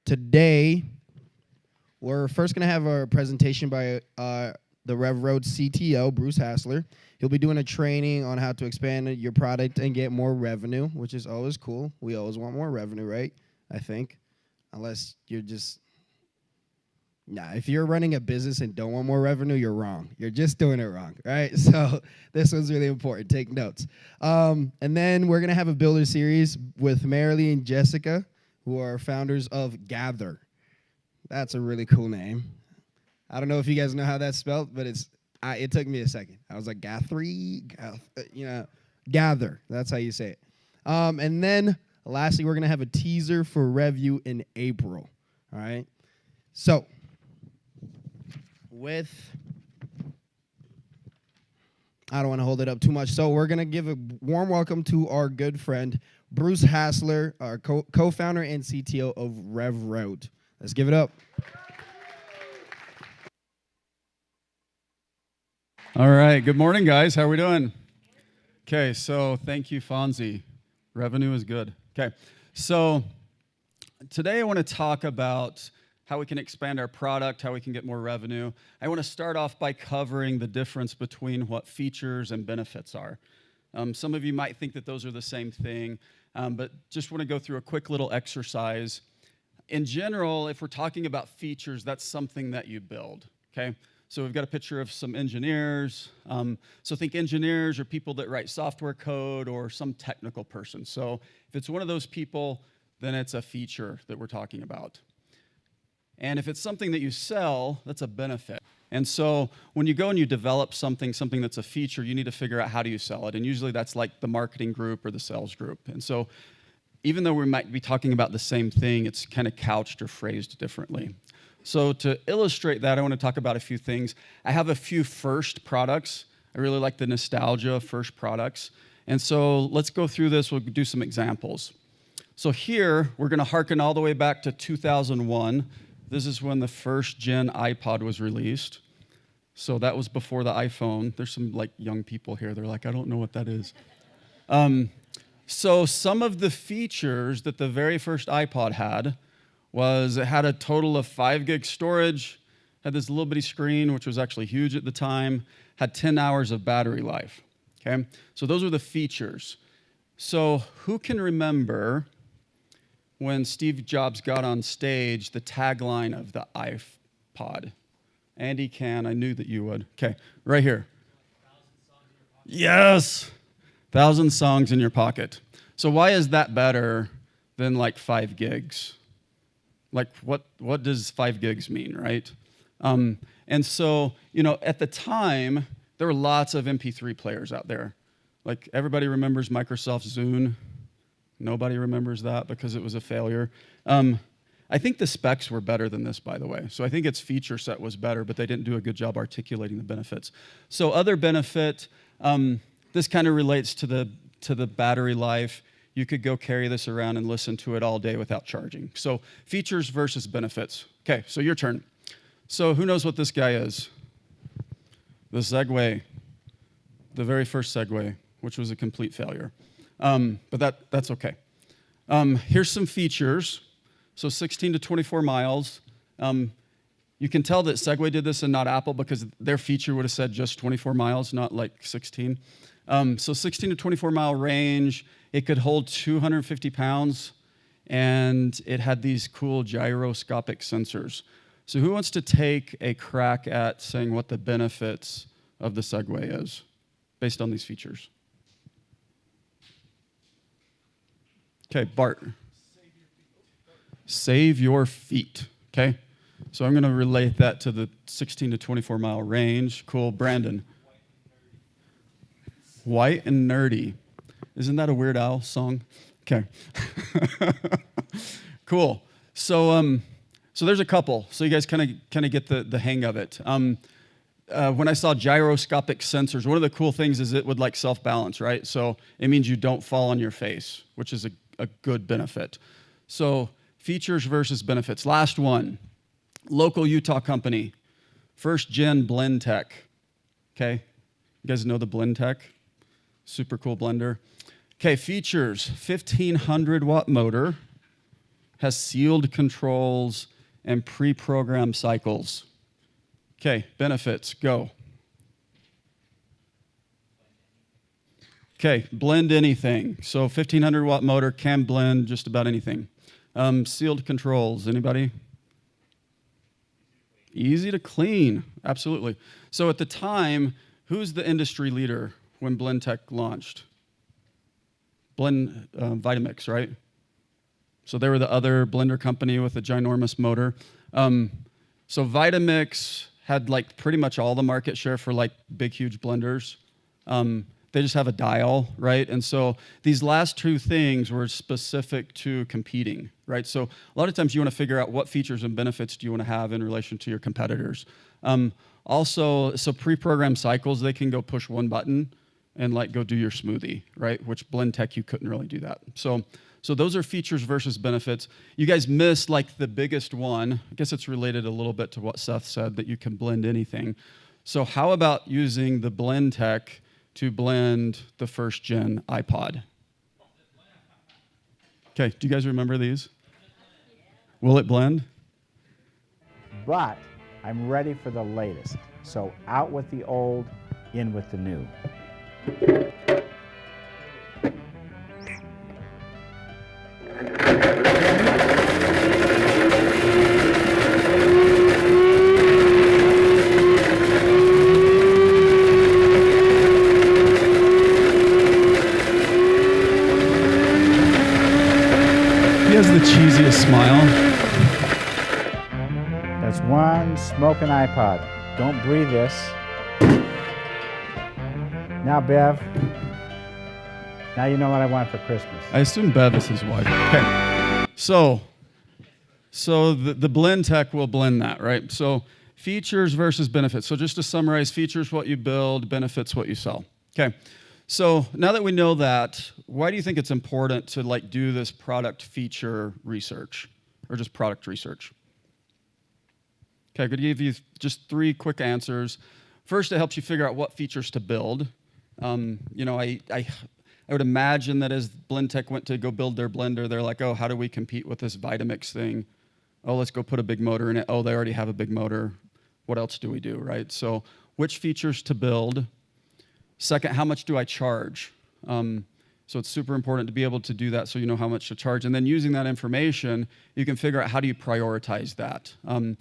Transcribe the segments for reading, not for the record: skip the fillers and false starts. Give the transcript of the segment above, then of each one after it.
Today, we're first going to have our presentation by the RevRoad CTO, Bruce Hassler. He'll be doing a training on how to expand your product and get more revenue, which is always cool. We always want more revenue, right? I think. Unless you're just... Nah, if you're running a business and don't want more revenue, you're wrong. You're just doing it wrong, right? So this one's really important. Take notes. And then we're going to have a builder series with Marilee and Jessica, who are founders of Gather. That's a really cool name. I don't know if you guys know how that's spelled, but it took me a second. I was like, Gather. That's how you say it. And then lastly, we're going to have a teaser for Review in April, all right? So... I don't want to hold it up too much, so we're going to give a warm welcome to our good friend, Bruce Hassler, our co-founder and CTO of RevRoad. Let's give it up. All right, good morning, guys. How are we doing? Okay, so thank you, Fonzie. Revenue is good. Okay, so today I want to talk about how we can expand our product, how we can get more revenue. I want to start off by covering the difference between what features and benefits are. Some of you might think that those are the same thing, but just want to go through a quick little exercise. In general, if we're talking about features, that's something that you build, okay? So we've got a picture of some engineers. So think engineers or people that write software code or some technical person. So if it's one of those people, then it's a feature that we're talking about. And if it's something that you sell, that's a benefit. And so when you go and you develop something that's a feature, you need to figure out how do you sell it. And usually that's like the marketing group or the sales group. And so even though we might be talking about the same thing, it's kind of couched or phrased differently. So to illustrate that, I want to talk about a few things. I have a few first products. I really like the nostalgia of first products. And so let's go through this. We'll do some examples. So here, we're going to hearken all the way back to 2001. This is when the first gen iPod was released. So that was before the iPhone. There's some like young people here. They're like, I don't know what that is. So some of the features that the very first iPod had was it had a total of 5 gig storage, had this little bitty screen, which was actually huge at the time, had 10 hours of battery life, okay? So those are the features. So who can remember when Steve Jobs got on stage, the tagline of the iPod? Andy can, I knew that you would. Okay, right here. Yes! 1,000 songs in your pocket. So why is that better than like 5 gigs? Like what does 5 gigs mean, right? And so, at the time, there were lots of MP3 players out there. Like everybody remembers Microsoft's Zune. Nobody remembers that because it was a failure. I think the specs were better than this, by the way. So I think its feature set was better, but they didn't do a good job articulating the benefits. So other benefit, this kind of relates to the battery life. You could go carry this around and listen to it all day without charging. So features versus benefits. Okay, so your turn. So who knows what this guy is? The Segway, the very first Segway, which was a complete failure. But that's okay. Here's some features. So 16 to 24 miles. You can tell that Segway did this and not Apple because their feature would have said just 24 miles, not like 16. So 16 to 24 mile range. It could hold 250 pounds, and it had these cool gyroscopic sensors. So who wants to take a crack at saying what the benefits of the Segway is based on these features? Okay, Bart. Save your feet. Okay? So I'm going to relate that to the 16 to 24 mile range. Cool. Brandon. White and nerdy. Isn't that a Weird Al song? Okay. Cool. So there's a couple. So you guys kind of get the hang of it. When I saw gyroscopic sensors, one of the cool things is it would like self-balance, right? So it means you don't fall on your face, which is a good benefit. So features versus benefits. Last one, local Utah company, first gen blend tech. Okay, you guys know the blend tech? Super cool blender. Okay, features, 1,500 watt motor, has sealed controls and pre-programmed cycles. Okay, benefits, go. Okay, blend anything. So 1500 watt motor can blend just about anything. Sealed controls, anybody? Easy to clean, absolutely. So at the time, who's the industry leader when Blendtec launched? Vitamix, right? So they were the other blender company with a ginormous motor. So Vitamix had like pretty much all the market share for like big, huge blenders. They just have a dial, right? And so these last two things were specific to competing, right? So a lot of times you want to figure out what features and benefits do you want to have in relation to your competitors. Also, so pre-programmed cycles, they can go push one button and like go do your smoothie, right? Which Blendtec, you couldn't really do that. So those are features versus benefits. You guys missed like the biggest one. I guess it's related a little bit to what Seth said, that you can blend anything. So how about using the Blendtec to blend the first gen iPod? Okay, do you guys remember these? Will it blend? But I'm ready for the latest. So out with the old, in with the new. He has the cheesiest smile. That's one smoking iPod. Don't breathe this. Now, Bev, now you know what I want for Christmas. I assume Bev is his wife. Okay, so the Blendtec will blend that, right? So features versus benefits. So just to summarize, features what you build, benefits what you sell. Okay, so now that we know that, why do you think it's important to like do this product feature research or just product research? Okay, I'm going to give you just 3 quick answers. First, it helps you figure out what features to build. You know, I would imagine that as Blendtec went to go build their blender, they're like, oh, how do we compete with this Vitamix thing? Oh, let's go put a big motor in it. Oh, they already have a big motor. What else do we do, right? So which features to build? Second, how much do I charge? So it's super important to be able to do that so you know how much to charge. And then using that information, you can figure out how do you prioritize that. And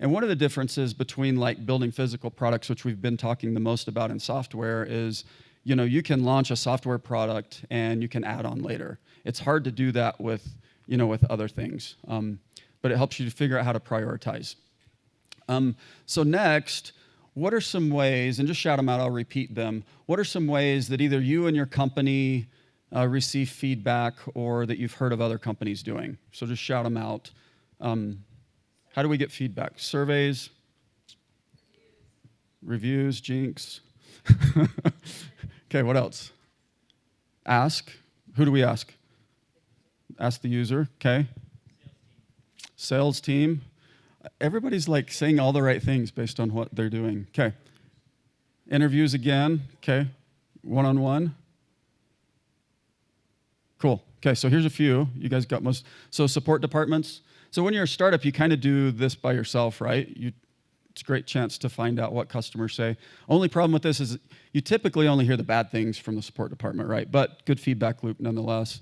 one of the differences between like building physical products, which we've been talking the most about in software, is you can launch a software product and you can add on later. It's hard to do that with other things, but it helps you to figure out how to prioritize. So next, what are some ways, and just shout them out, I'll repeat them. What are some ways that either you and your company receive feedback or that you've heard of other companies doing? So just shout them out. How do we get feedback? Surveys? Reviews, Jinx? Okay, what else? Ask. Who do we ask? Ask the user, okay. Sales team. Everybody's like saying all the right things based on what they're doing. Okay. Interviews again, okay. One-on-one. Cool. Okay, so here's a few. You guys got most. So support departments. So when you're a startup, you kind of do this by yourself, right? It's a great chance to find out what customers say. Only problem with this is you typically only hear the bad things from the support department, right? But good feedback loop nonetheless.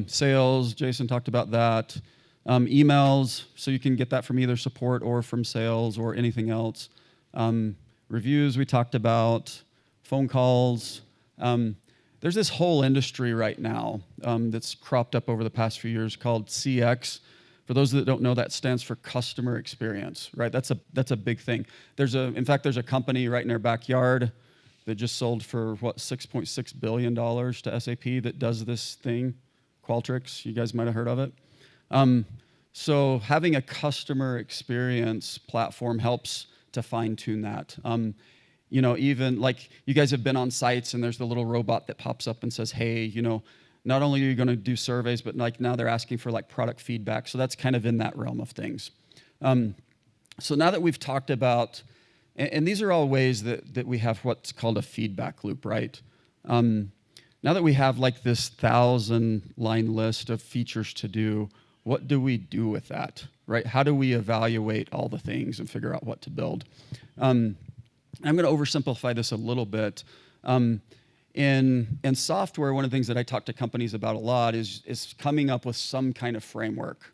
Sales, Jason talked about that. Emails, so you can get that from either support or from sales or anything else. Reviews, we talked about. Phone calls. There's this whole industry right now that's cropped up over the past few years called CX. For those that don't know, that stands for customer experience, right? That's a big thing. In fact, there's a company right in our backyard that just sold for $6.6 billion to SAP that does this thing, Qualtrics. You guys might have heard of it. So having a customer experience platform helps to fine-tune that. Even like you guys have been on sites and there's the little robot that pops up and says, hey, not only are you going to do surveys, but like now they're asking for like product feedback. So that's kind of in that realm of things. So now that we've talked about, and these are all ways that we have what's called a feedback loop, right? Now that we have like this 1,000-line list of features to do, what do we do with that, right? How do we evaluate all the things and figure out what to build? I'm going to oversimplify this a little bit. In software, one of the things that I talk to companies about a lot is coming up with some kind of framework.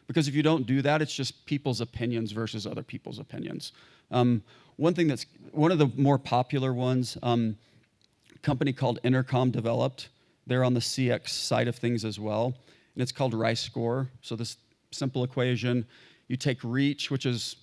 Because if you don't do that, it's just people's opinions versus other people's opinions. One of the more popular ones, a company called Intercom developed. They're on the CX side of things as well, and it's called RICE score. So this simple equation, you take reach, which is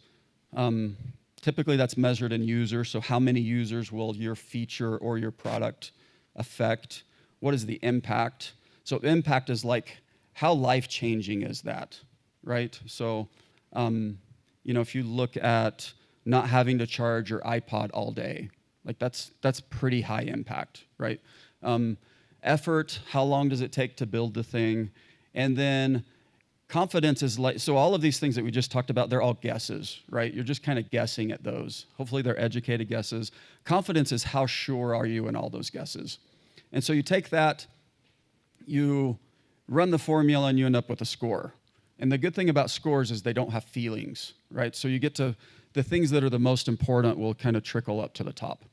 typically that's measured in users. So how many users will your feature or your product affect? What is the impact? So impact is like how life-changing is that, right? So if you look at not having to charge your iPod all day, like that's pretty high impact, right? Effort, how long does it take to build the thing? And then confidence is like, so all of these things that we just talked about, they're all guesses, right? You're just kind of guessing at those. Hopefully they're educated guesses. Confidence is how sure are you in all those guesses. And so you take that, you run the formula, and you end up with a score. And the good thing about scores is they don't have feelings, right? So you get to the things that are the most important will kind of trickle up to the top.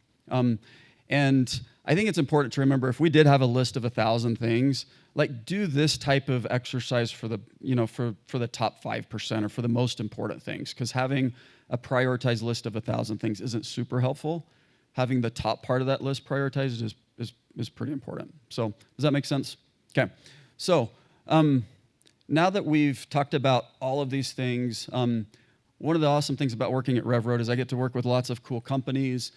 And I think it's important to remember, if we did have a list of 1,000 things, like do this type of exercise for the, for the top 5% or for the most important things, because having a prioritized list of 1,000 things isn't super helpful. Having the top part of that list prioritized is pretty important. So does that make sense? Okay. So now that we've talked about all of these things, one of the awesome things about working at RevRoad is I get to work with lots of cool companies.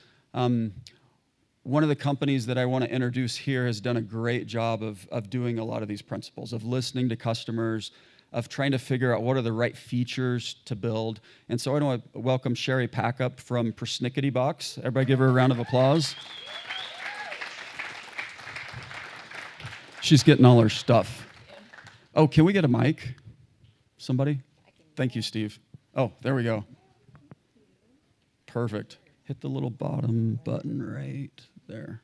One of the companies that I want to introduce here has done a great job of doing a lot of these principles, of listening to customers, of trying to figure out what are the right features to build. And so I want to welcome Chari Pack up from Persnickety Box. Everybody give her a round of applause. She's getting all her stuff. Oh, can we get a mic? Somebody? Thank you, Steve. Oh, there we go. Perfect. Hit the little bottom button right there.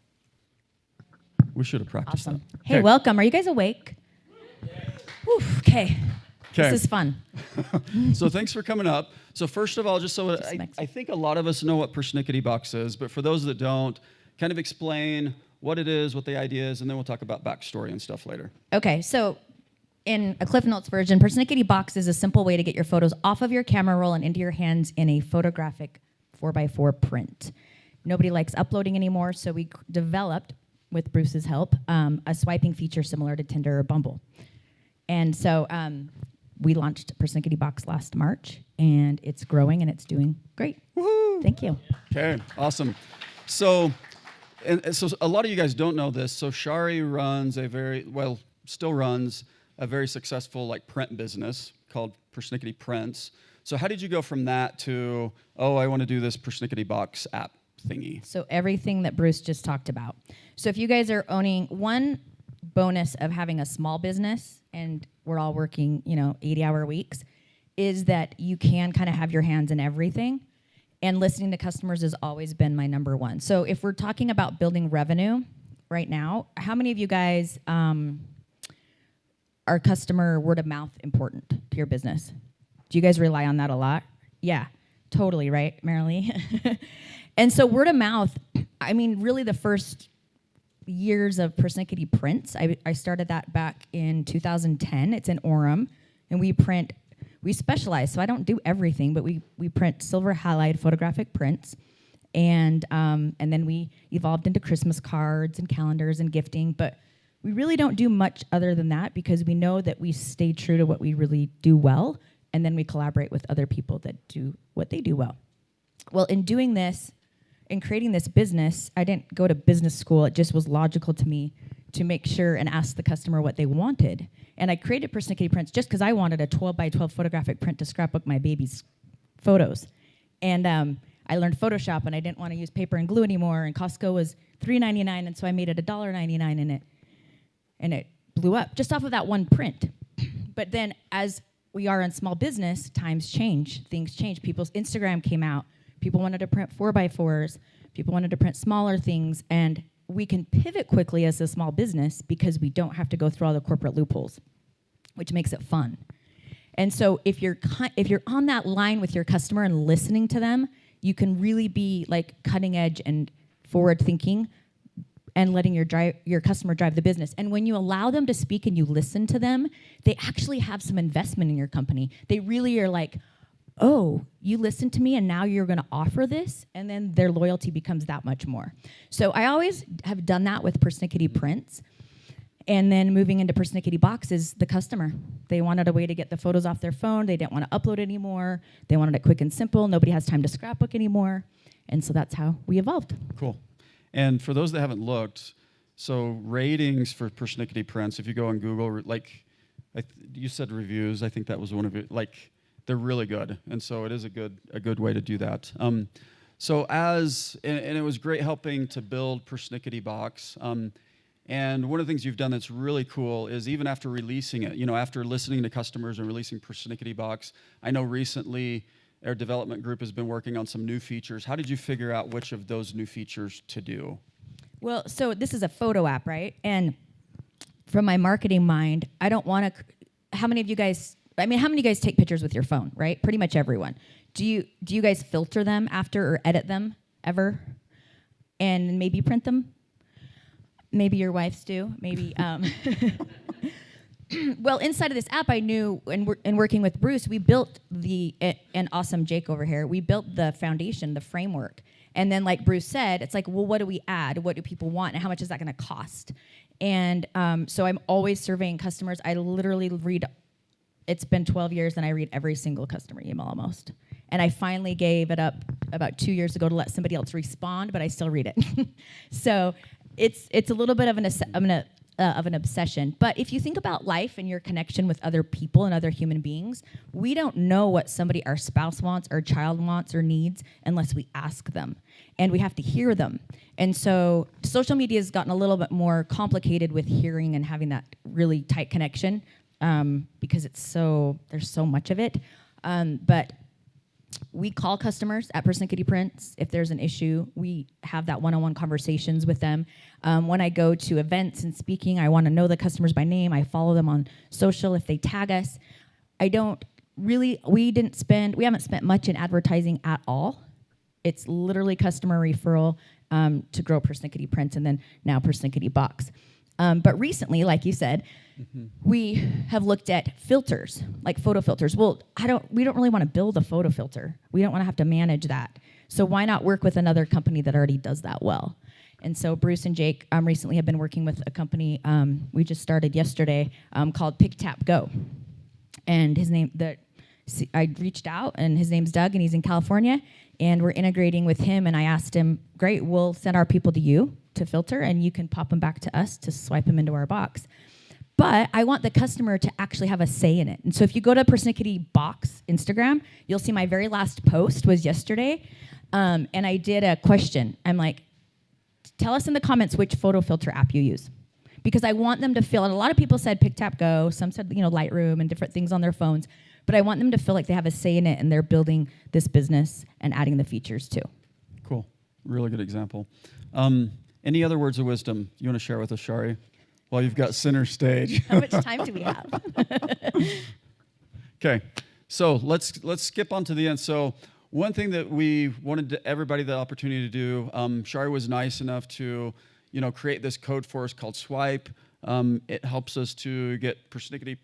We should have practiced Awesome. that. Hey, welcome. Are you guys awake? Whew, okay. This is fun. So thanks for coming up. So first of all, just so I think a lot of us know what Persnickety Box is, but for those that don't, kind of explain what it is, what the idea is, and then we'll talk about backstory and stuff later. Okay, so in a Cliff Notes version, Persnickety Box is a simple way to get your photos off of your camera roll and into your hands in a photographic 4x4 print. Nobody likes uploading anymore, so we developed, with Bruce's help, a swiping feature similar to Tinder or Bumble. And so we launched Persnickety Box last March, and it's growing and it's doing great. Woohoo! Thank you. Okay, awesome. So a lot of you guys don't know this. So Chari still runs a very successful print business called Persnickety Prints. So how did you go from that to, I want to do this Persnickety Box app thingy? So everything that Bruce just talked about. So if you guys are owning, one bonus of having a small business, and we're all working, 80-hour weeks, is that you can kind of have your hands in everything. And listening to customers has always been my number one. So if we're talking about building revenue right now, how many of you guys are customer word of mouth important to your business? Do you guys rely on that a lot? Yeah, totally, right, Marilee? And so word of mouth, really the first years of Persnickety Prints, I started that back in 2010. It's in Orem, and we specialize, so I don't do everything, but we print silver halide photographic prints, and then we evolved into Christmas cards and calendars and gifting, but we really don't do much other than that because we know that we stay true to what we really do well, and then we collaborate with other people that do what they do well. Well, in doing this, in creating this business, I didn't go to business school. It just was logical to me to make sure and ask the customer what they wanted. And I created Persnickety Prints just because I wanted a 12 by 12 photographic print to scrapbook my baby's photos. And I learned Photoshop, and I didn't want to use paper and glue anymore, and Costco was $3.99, and so I made it $1.99 in it. And it blew up just off of that one print. But then as we are in small business, times change, things change. People's Instagram came out. People wanted to print 4x4s. People wanted to print smaller things. And we can pivot quickly as a small business because we don't have to go through all the corporate loopholes, which makes it fun. And so if you're on that line with your customer and listening to them, you can really be like cutting edge and forward thinking and letting your customer drive the business. And when you allow them to speak and you listen to them, they actually have some investment in your company. They really are like, oh, you listened to me and now you're gonna offer this, and then their loyalty becomes that much more. So I always have done that with Persnickety prints. And then moving into Persnickety Box is the customer. They wanted a way to get the photos off their phone. They didn't want to upload anymore. They wanted it quick and simple. Nobody has time to scrapbook anymore. And so that's how we evolved. Cool. And for those that haven't looked, so ratings for Persnickety prints, if you go on Google, like you said reviews, I think that was one of it, like they're really good. And so it is a good way to do that. And it was great helping to build Persnickety Box. And one of the things you've done that's really cool is even after releasing it, after listening to customers and releasing Persnickety Box, I know recently our development group has been working on some new features. How did you figure out which of those new features to do? Well, so this is a photo app, right? And from my marketing mind, I don't want to. How many of you guys take pictures with your phone, right? Pretty much everyone. Do you guys filter them after or edit them ever, and maybe print them? Maybe your wives do. Maybe. Well, inside of this app, I knew, and working with Bruce, we built and awesome Jake over here. We built the foundation, the framework, and then, like Bruce said, it's like, well, what do we add? What do people want, and how much is that going to cost? And so I'm always surveying customers. I literally read. It's been 12 years, and I read every single customer email almost. And I finally gave it up about 2 years ago to let somebody else respond, but I still read it. So it's a little bit of an obsession. But if you think about life and your connection with other people and other human beings, we don't know what our spouse wants, our child wants, or needs unless we ask them. And we have to hear them. And so social media has gotten a little bit more complicated with hearing and having that really tight connection because there's so much of it. But we call customers at Persnickety Prints if there's an issue. We have that one-on-one conversations with them. When I go to events and speaking, I want to know the customers by name. I follow them on social if they tag us. We haven't spent much in advertising at all. It's literally customer referral to grow Persnickety Prints and then now Persnickety Box. But recently, like you said, we have looked at filters, like photo filters. Well, we don't really want to build a photo filter. We don't want to have to manage that. So why not work with another company that already does that well? And so Bruce and Jake recently have been working with a company we just started yesterday called Pick Tap Go. And I reached out, and his name's Doug, and he's in California, and we're integrating with him. And I asked him, great, we'll send our people to you to filter, and you can pop them back to us to swipe them into our box. But I want the customer to actually have a say in it. And so if you go to Persnickety Box Instagram, you'll see my very last post was yesterday. And I did a question. I'm like, tell us in the comments which photo filter app you use. Because I want them to feel, and a lot of people said Pick Tap Go, some said Lightroom and different things on their phones, but I want them to feel like they have a say in it and they're building this business and adding the features too. Cool. Really good example. Any other words of wisdom you want to share with us, Chari? While you've got center stage. How much time do we have? Okay, so let's skip on to the end. So one thing that we wanted everybody the opportunity to do, Chari was nice enough to create this code for us called Swipe. It helps us to get Persnickety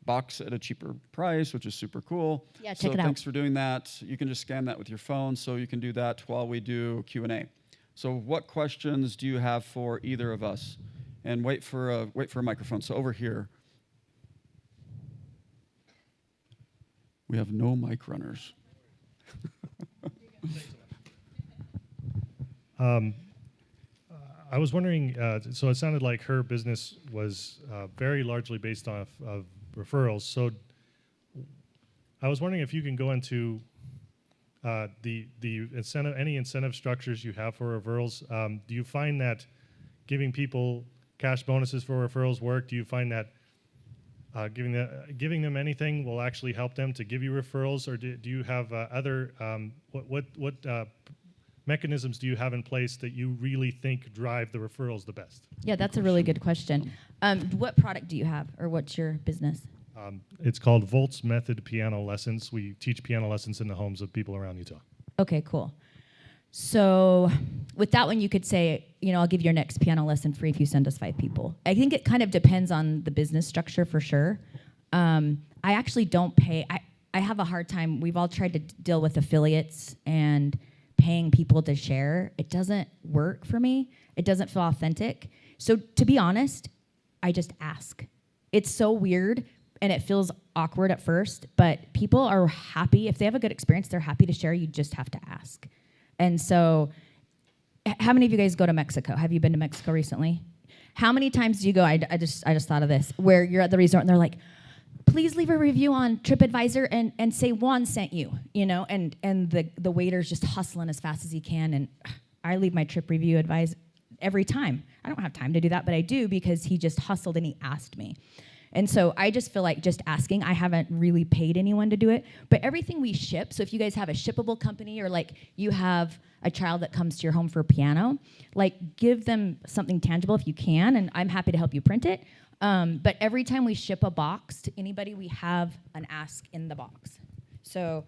Box at a cheaper price, which is super cool. Yeah, check it out. So thanks for doing that. You can just scan that with your phone, so you can do that while we do Q&A. So what questions do you have for either of us? And wait for a microphone. So over here, we have no mic runners. I was wondering, so it sounded like her business was very largely based off of referrals. So I was wondering if you can go into the any incentive structures you have for referrals. Do you find that giving people cash bonuses for referrals work? Do you find that giving them anything will actually help them to give you referrals, or do you have other what mechanisms do you have in place that you really think drive the referrals the best? Yeah, that's a really good question. What product do you have, or what's your business? It's called Volt's Method Piano Lessons. We teach piano lessons in the homes of people around Utah. Okay, cool. So with that one, you could say, I'll give your next piano lesson free if you send us 5 people. I think it kind of depends on the business structure for sure. I actually don't pay. I have a hard time. We've all tried to deal with affiliates and paying people to share. It doesn't work for me. It doesn't feel authentic. So to be honest, I just ask. It's so weird and it feels awkward at first, but people are happy. If they have a good experience, they're happy to share. You just have to ask. And so how many of you guys go to Mexico? Have you been to Mexico recently? How many times do you go? I just thought of this, where you're at the resort and they're like, please leave a review on TripAdvisor and say Juan sent you, and the waiter's just hustling as fast as he can. And I leave my trip review advice every time. I don't have time to do that, but I do because he just hustled and he asked me. And so I just feel like just asking. I haven't really paid anyone to do it, but everything we ship, so if you guys have a shippable company or like you have a child that comes to your home for a piano, like give them something tangible if you can, and I'm happy to help you print it. But every time we ship a box to anybody, we have an ask in the box. So,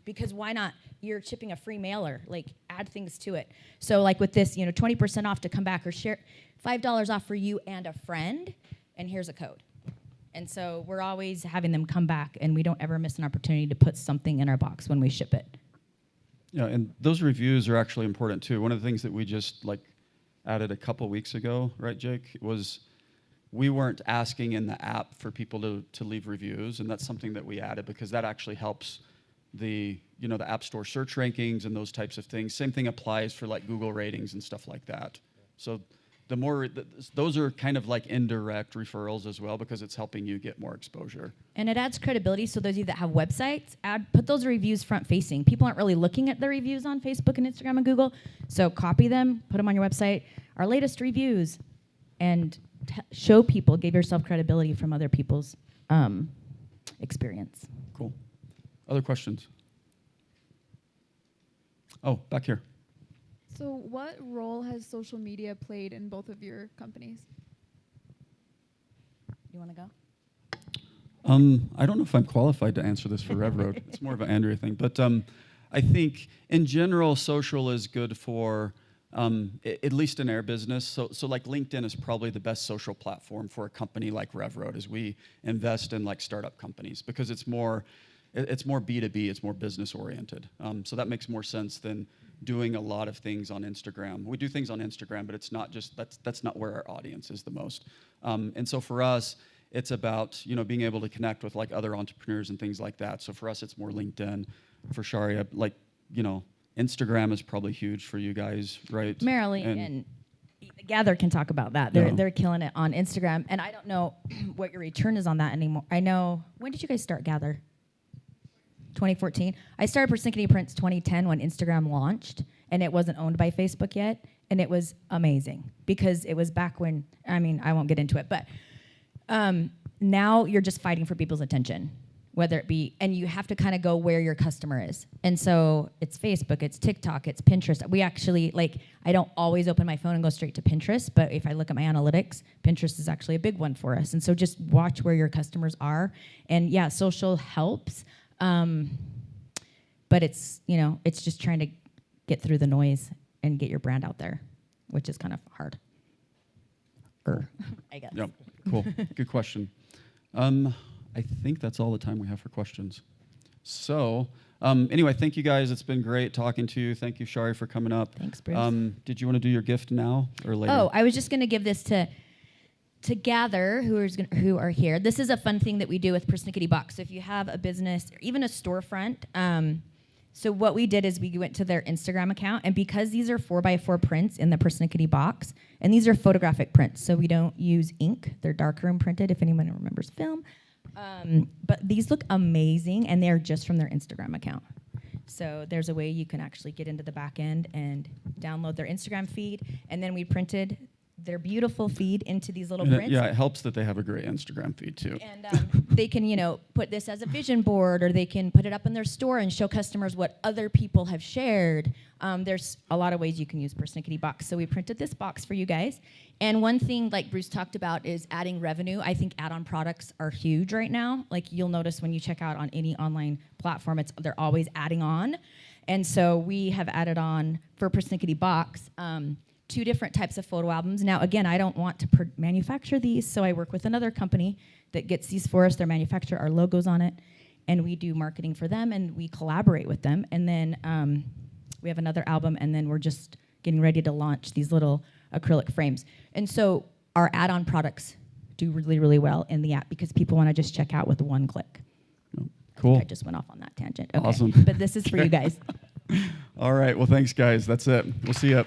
because why not? You're shipping a free mailer, like add things to it. So like with this, 20% off to come back or share, $5 off for you and a friend, and here's a code. And so we're always having them come back, and we don't ever miss an opportunity to put something in our box when we ship it. Yeah, and those reviews are actually important too. One of the things that we just added a couple weeks ago, right, Jake, was we weren't asking in the app for people to leave reviews, and that's something that we added because that actually helps the App Store search rankings and those types of things. Same thing applies for Google ratings and stuff like that. So the more those are kind of like indirect referrals as well because it's helping you get more exposure. And it adds credibility. So those of you that have websites, put those reviews front facing. People aren't really looking at the reviews on Facebook and Instagram and Google. So copy them, put them on your website. Our latest reviews, and show people, give yourself credibility from other people's experience. Cool. Other questions? Oh, back here. So what role has social media played in both of your companies? You want to go? I don't know if I'm qualified to answer this for RevRoad. It's more of an Andrea thing. But I think in general, social is good for, at least in our business. So like LinkedIn is probably the best social platform for a company like RevRoad as we invest in startup companies because it's more B2B, it's more business oriented. So that makes more sense than doing a lot of things on Instagram. We do things on Instagram, but it's not just, that's not where our audience is the most. And so for us, it's about, being able to connect with other entrepreneurs and things like that. So for us, it's more LinkedIn. For Chari, Instagram is probably huge for you guys, right? Marilee and Gather can talk about that. They're killing it on Instagram. And I don't know what your return is on that anymore. I know, when did you guys start Gather? 2014. I started Persnickety Prints 2010 when Instagram launched, and it wasn't owned by Facebook yet, and it was amazing because it was back when, I won't get into it, but now you're just fighting for people's attention, whether it be, and you have to kind of go where your customer is. And so it's Facebook, it's TikTok, it's Pinterest. We actually, I don't always open my phone and go straight to Pinterest, but if I look at my analytics, Pinterest is actually a big one for us. And so just watch where your customers are. And yeah, social helps. But it's, it's just trying to get through the noise and get your brand out there, which is kind of hard. I guess. Yep, cool. Good question. I think that's all the time we have for questions. So, anyway, thank you guys. It's been great talking to you. Thank you, Chari, for coming up. Thanks, Bruce. Did you want to do your gift now or later? Oh, I was just going to give this to Gather, who are here. This is a fun thing that we do with Persnickety Box. So if you have a business, or even a storefront, so what we did is we went to their Instagram account, and because these are 4x4 prints in the Persnickety Box, and these are photographic prints, so we don't use ink. They're darkroom printed, if anyone remembers film. But these look amazing, and they're just from their Instagram account. So there's a way you can actually get into the back end and download their Instagram feed, and then we printed their beautiful feed into these little And prints. yeah, it helps that they have a great Instagram feed too. And they can, put this as a vision board, or they can put it up in their store and show customers what other people have shared. There's a lot of ways you can use Persnickety Box. So we printed this box for you guys. And one thing, like Bruce talked about, is adding revenue. I think add-on products are huge right now. Like you'll notice when you check out on any online platform, they're always adding on. And so we have added on for Persnickety Box 2 different types of photo albums. Now, again, I don't want to manufacture these, so I work with another company that gets these for us. They manufacture our logos on it, and we do marketing for them, and we collaborate with them. And then we have another album, and then we're just getting ready to launch these little acrylic frames. And so our add-on products do really, really well in the app because people want to just check out with one click. Cool. I just went off on that tangent. Okay. Awesome. But this is for you guys. All right. Well, thanks, guys. That's it. We'll see you.